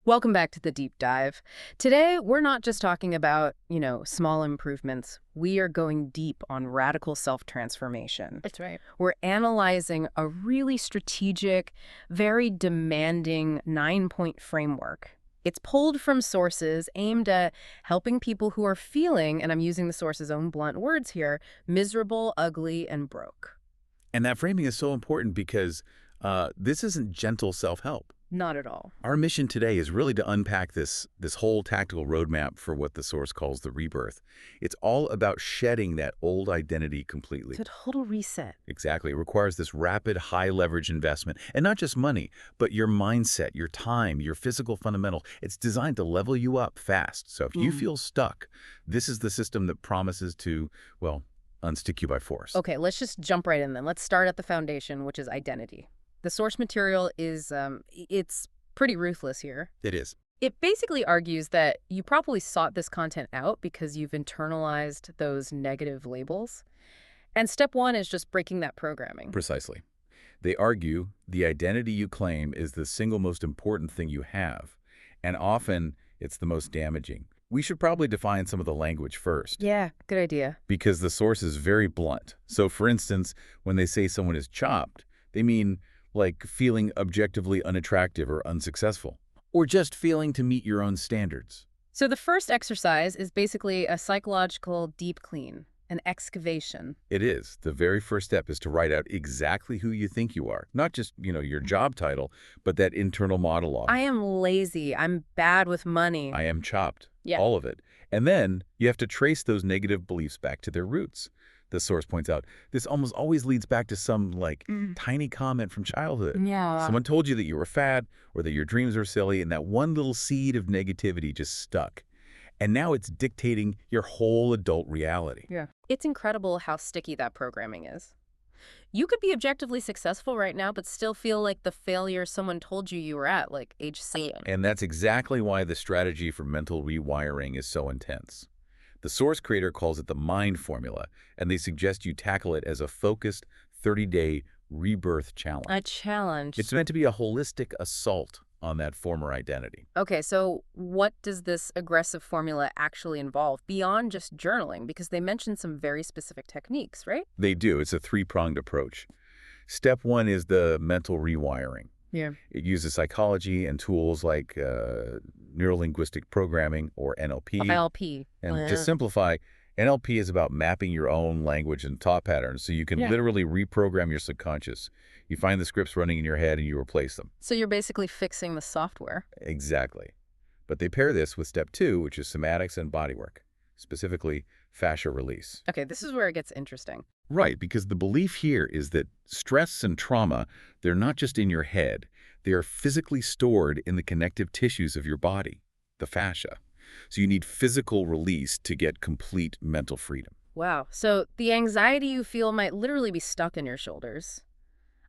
Welcome back to the deep dive. Today, we're not just talking about, small improvements. We are going deep on radical self-transformation. That's right. We're analyzing a really strategic, very demanding 9-point framework. It's pulled from sources aimed at helping people who are feeling, and I'm using the source's own blunt words here, miserable, ugly, and broke. And that framing is so important because this isn't gentle self-help. Not at all. Our mission today is really to unpack this whole tactical roadmap for what the source calls the rebirth. It's all about shedding that old identity completely. It's a total reset. Exactly. It requires this rapid, high-leverage investment. And not just money, but your mindset, your time, your physical fundamental. It's designed to level you up fast. So if you feel stuck, this is the system that promises to, well, unstick you by force. Okay, let's just jump right in then. Let's start at the foundation, which is identity. The source material is, it's pretty ruthless here. It is. It basically argues that you probably sought this content out because you've internalized those negative labels. And step one is just breaking that programming. Precisely. They argue the identity you claim is the single most important thing you have, and often it's the most damaging. We should probably define some of the language first. Yeah, good idea. Because the source is very blunt. So for instance, when they say someone is chopped, they mean like feeling objectively unattractive or unsuccessful, or just failing to meet your own standards. So the first exercise is basically a psychological deep clean, an excavation. It is. The very first step is to write out exactly who you think you are. Not just, your job title, but that internal monologue. I am lazy. I'm bad with money. I am chopped. Yeah. All of it. And then you have to trace those negative beliefs back to their roots. The source points out, this almost always leads back to some, tiny comment from childhood. Yeah. Someone told you that you were fat or that your dreams were silly, and that one little seed of negativity just stuck. And now it's dictating your whole adult reality. Yeah. It's incredible how sticky that programming is. You could be objectively successful right now, but still feel like the failure someone told you were at, like age 7. And that's exactly why the strategy for mental rewiring is so intense. The source creator calls it the mind formula, and they suggest you tackle it as a focused 30-day rebirth challenge. A challenge. It's meant to be a holistic assault on that former identity. Okay, so what does this aggressive formula actually involve beyond just journaling? Because they mentioned some very specific techniques, right? They do. It's a three-pronged approach. Step one is the mental rewiring. Yeah. It uses psychology and tools like neuro-linguistic programming, or NLP. NLP. And to simplify, NLP is about mapping your own language and thought patterns so you can literally reprogram your subconscious. You find the scripts running in your head and you replace them. So you're basically fixing the software. Exactly. But they pair this with step two, which is somatics and bodywork, specifically fascia release. Okay, this is where it gets interesting. Right, because the belief here is that stress and trauma, they're not just in your head. They are physically stored in the connective tissues of your body, the fascia. So you need physical release to get complete mental freedom. Wow. So the anxiety you feel might literally be stuck in your shoulders.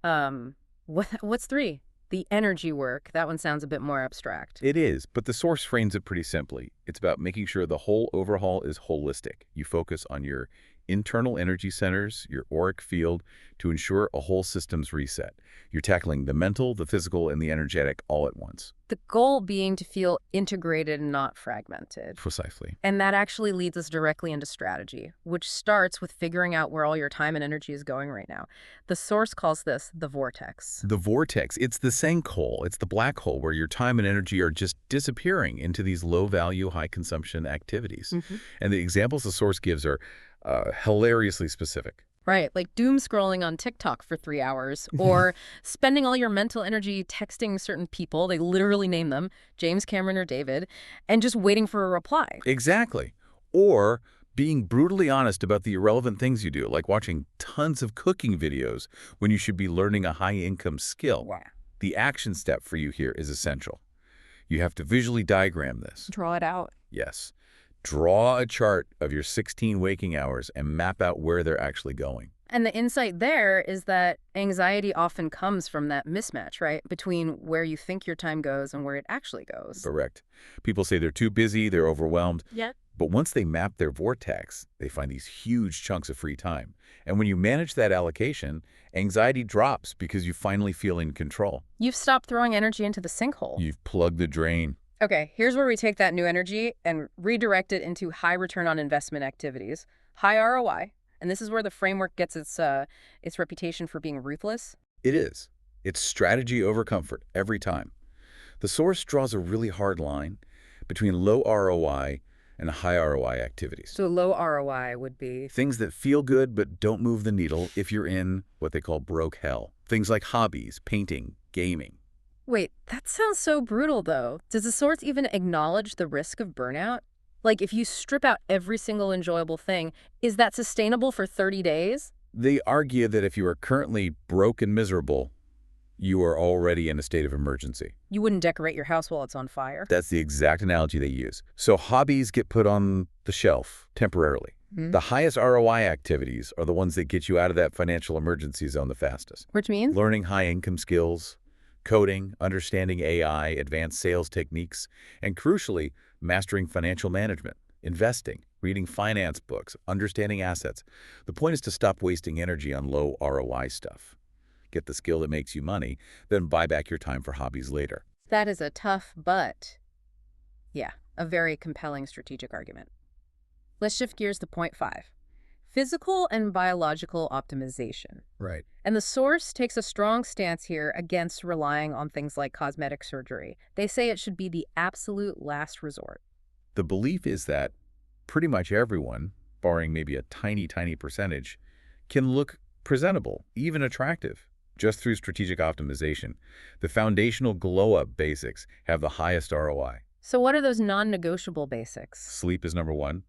What's 3? The energy work. That one sounds a bit more abstract. It is, but the source frames it pretty simply. It's about making sure the whole overhaul is holistic. You focus on your internal energy centers, your auric field, to ensure a whole system's reset. You're tackling the mental, the physical, and the energetic all at once. The goal being to feel integrated and not fragmented. Precisely. And that actually leads us directly into strategy, which starts with figuring out where all your time and energy is going right now. The source calls this the vortex. The vortex, it's the sinkhole. It's the black hole where your time and energy are just disappearing into these low-value, high-consumption activities. And the examples the source gives are hilariously specific. Right, like doom scrolling on TikTok for 3 hours, or spending all your mental energy texting certain people, they literally name them, James, Cameron, or David, and just waiting for a reply. Exactly. Or being brutally honest about the irrelevant things you do, like watching tons of cooking videos when you should be learning a high-income skill. Wow. The action step for you here is essential. You have to visually diagram this. Draw it out. Yes. Draw a chart of your 16 waking hours and map out where they're actually going. And the insight there is that anxiety often comes from that mismatch, right? Between where you think your time goes and where it actually goes. Correct. People say they're too busy, they're overwhelmed. Yeah. But once they map their vortex, they find these huge chunks of free time. And when you manage that allocation, anxiety drops because you finally feel in control. You've stopped throwing energy into the sinkhole. You've plugged the drain. Okay, here's where we take that new energy and redirect it into high return on investment activities, high ROI. And this is where the framework gets its reputation for being ruthless. It is. It's strategy over comfort every time. The source draws a really hard line between low ROI and high ROI activities. So low ROI would be. Things that feel good but don't move the needle if you're in what they call broke hell. Things like hobbies, painting, gaming. Wait, that sounds so brutal, though. Does the source even acknowledge the risk of burnout? Like, if you strip out every single enjoyable thing, is that sustainable for 30 days? They argue that if you are currently broke and miserable, you are already in a state of emergency. You wouldn't decorate your house while it's on fire. That's the exact analogy they use. So hobbies get put on the shelf temporarily. The highest ROI activities are the ones that get you out of that financial emergency zone the fastest. Which means? Learning high-income skills, coding, understanding AI, advanced sales techniques, and crucially, mastering financial management, investing, reading finance books, understanding assets. The point is to stop wasting energy on low ROI stuff. Get the skill that makes you money, then buy back your time for hobbies later. That is a tough but, yeah, a very compelling strategic argument. Let's shift gears to point 5. Physical and biological optimization. Right. And the source takes a strong stance here against relying on things like cosmetic surgery. They say it should be the absolute last resort. The belief is that pretty much everyone, barring maybe a tiny, tiny percentage, can look presentable, even attractive, just through strategic optimization. The foundational glow-up basics have the highest ROI. So what are those non-negotiable basics? Sleep is number 1.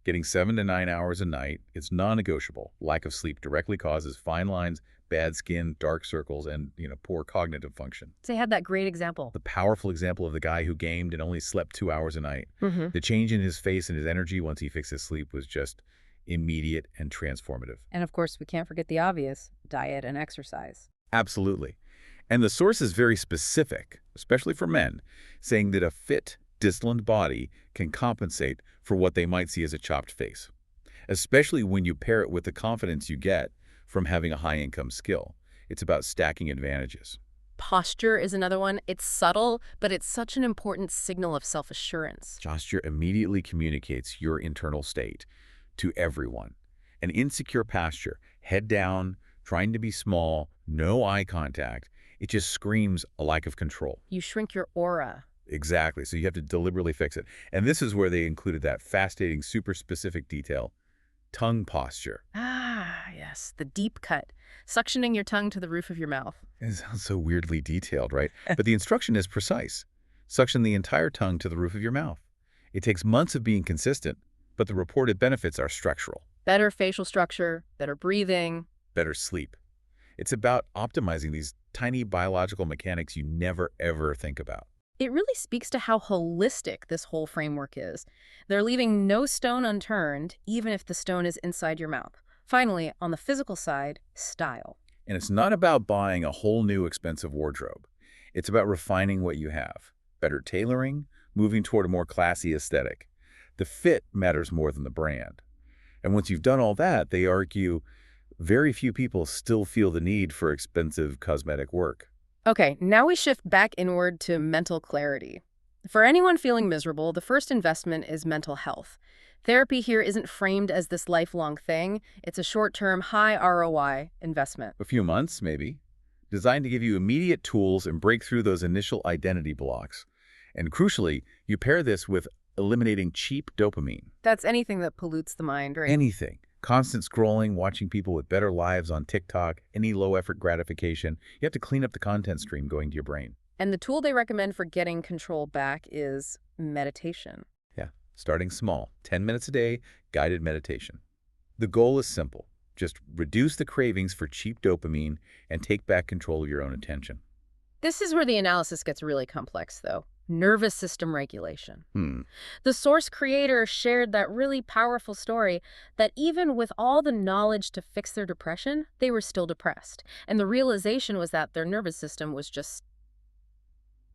Getting 7 to 9 hours a night is non-negotiable. Lack of sleep directly causes fine lines, bad skin, dark circles, and poor cognitive function. They had that great example. The powerful example of the guy who gamed and only slept 2 hours a night. The change in his face and his energy once he fixed his sleep was just immediate and transformative. And of course, we can't forget the obvious, diet and exercise. Absolutely. And the source is very specific, especially for men, saying that a fit, disciplined body can compensate for what they might see as a chopped face, especially when you pair it with the confidence you get from having a high-income skill. It's about stacking advantages. Posture is another one. It's subtle, but it's such an important signal of self-assurance. Posture immediately communicates your internal state to everyone. An insecure posture, head down, trying to be small, no eye contact, it just screams a lack of control. You shrink your aura. Exactly, so you have to deliberately fix it. And this is where they included that fascinating, super specific detail, tongue posture. Ah, yes, the deep cut, suctioning your tongue to the roof of your mouth. It sounds so weirdly detailed, right? But the instruction is precise. Suction the entire tongue to the roof of your mouth. It takes months of being consistent, but the reported benefits are structural. Better facial structure, better breathing. Better sleep. It's about optimizing these tiny biological mechanics you never, ever think about. It really speaks to how holistic this whole framework is. They're leaving no stone unturned, even if the stone is inside your mouth. Finally, on the physical side, style. And it's not about buying a whole new expensive wardrobe. It's about refining what you have. Better tailoring, moving toward a more classy aesthetic. The fit matters more than the brand. And once you've done all that, they argue, very few people still feel the need for expensive cosmetic work. Okay, now we shift back inward to mental clarity. For anyone feeling miserable, the first investment is mental health. Therapy here isn't framed as this lifelong thing. It's a short-term, high ROI investment. A few months, maybe. Designed to give you immediate tools and break through those initial identity blocks. And crucially, you pair this with eliminating cheap dopamine. That's anything that pollutes the mind, right? Anything. Constant scrolling, watching people with better lives on TikTok, any low-effort gratification. You have to clean up the content stream going to your brain. And the tool they recommend for getting control back is meditation. Yeah, starting small, 10 minutes a day, guided meditation. The goal is simple. Just reduce the cravings for cheap dopamine and take back control of your own attention. This is where the analysis gets really complex, though. Nervous system regulation. The source creator shared that really powerful story that even with all the knowledge to fix their depression, they were still depressed. And the realization was that their nervous system was just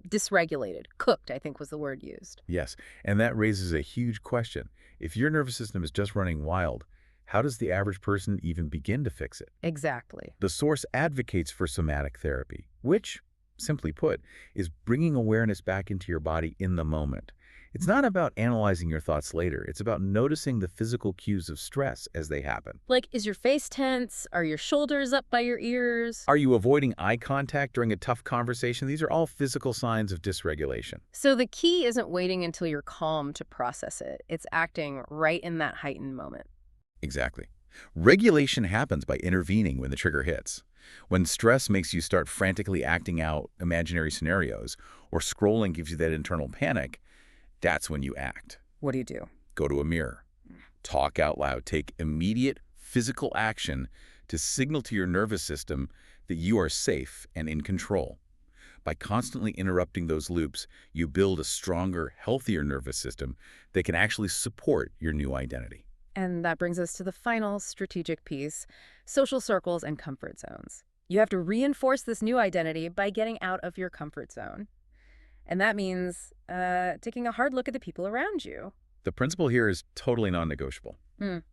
dysregulated. Cooked, I think was the word used. Yes, and that raises a huge question. If your nervous system is just running wild, how does the average person even begin to fix it? Exactly. The source advocates for somatic therapy, which simply put, is bringing awareness back into your body in the moment. It's not about analyzing your thoughts later. It's about noticing the physical cues of stress as they happen. Like, is your face tense? Are your shoulders up by your ears? Are you avoiding eye contact during a tough conversation? These are all physical signs of dysregulation. So the key isn't waiting until you're calm to process it. It's acting right in that heightened moment. Exactly. Regulation happens by intervening when the trigger hits. When stress makes you start frantically acting out imaginary scenarios, or scrolling gives you that internal panic, that's when you act. What do you do? Go to a mirror. Talk out loud. Take immediate physical action to signal to your nervous system that you are safe and in control. By constantly interrupting those loops, you build a stronger, healthier nervous system that can actually support your new identity. And that brings us to the final strategic piece, social circles and comfort zones. You have to reinforce this new identity by getting out of your comfort zone. And that means taking a hard look at the people around you. The principle here is totally non-negotiable. Mm.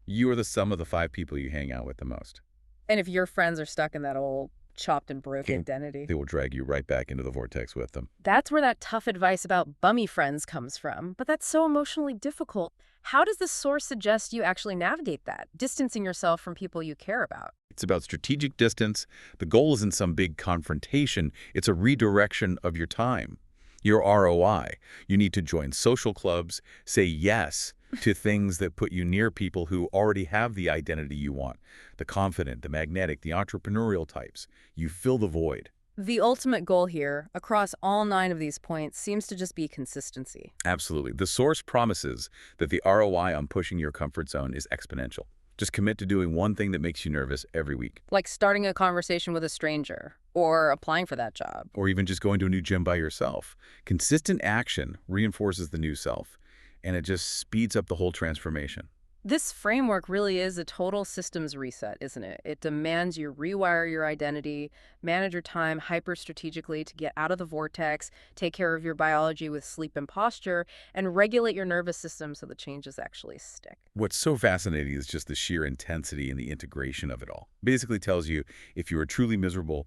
You are the sum of the 5 people you hang out with the most. And if your friends are stuck in that old chopped and broke Okay. identity, They will drag you right back into the vortex with them. that's where that tough advice about bummy friends comes from. But that's so emotionally difficult. How does the source suggest you actually navigate that, distancing yourself from people you care about? It's about strategic distance. The goal isn't some big confrontation. It's a redirection of your time, your ROI. You need to join social clubs, say yes to things that put you near people who already have the identity you want, the confident, the magnetic, the entrepreneurial types. You fill the void. The ultimate goal here, across all 9 of these points, seems to just be consistency. Absolutely. The source promises that the ROI on pushing your comfort zone is exponential. Just commit to doing one thing that makes you nervous every week. Like starting a conversation with a stranger, or applying for that job. Or even just going to a new gym by yourself. Consistent action reinforces the new self, and it just speeds up the whole transformation. This framework really is a total systems reset, isn't it? It demands you rewire your identity, manage your time hyper-strategically to get out of the vortex, take care of your biology with sleep and posture, and regulate your nervous system so the changes actually stick. What's so fascinating is just the sheer intensity and the integration of it all. Basically tells you if you are truly miserable,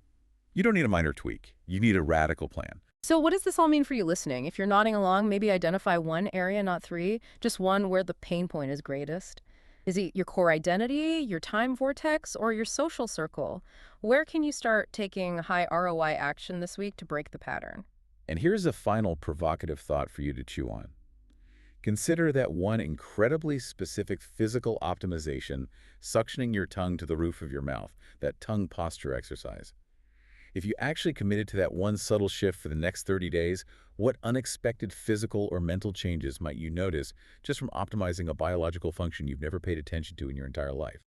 you don't need a minor tweak. You need a radical plan. So what does this all mean for you listening? If you're nodding along, maybe identify one area, not 3, just one where the pain point is greatest. Is it your core identity, your time vortex, or your social circle? Where can you start taking high ROI action this week to break the pattern? And here's a final provocative thought for you to chew on. Consider that one incredibly specific physical optimization, suctioning your tongue to the roof of your mouth, that tongue posture exercise. If you actually committed to that one subtle shift for the next 30 days, what unexpected physical or mental changes might you notice just from optimizing a biological function you've never paid attention to in your entire life?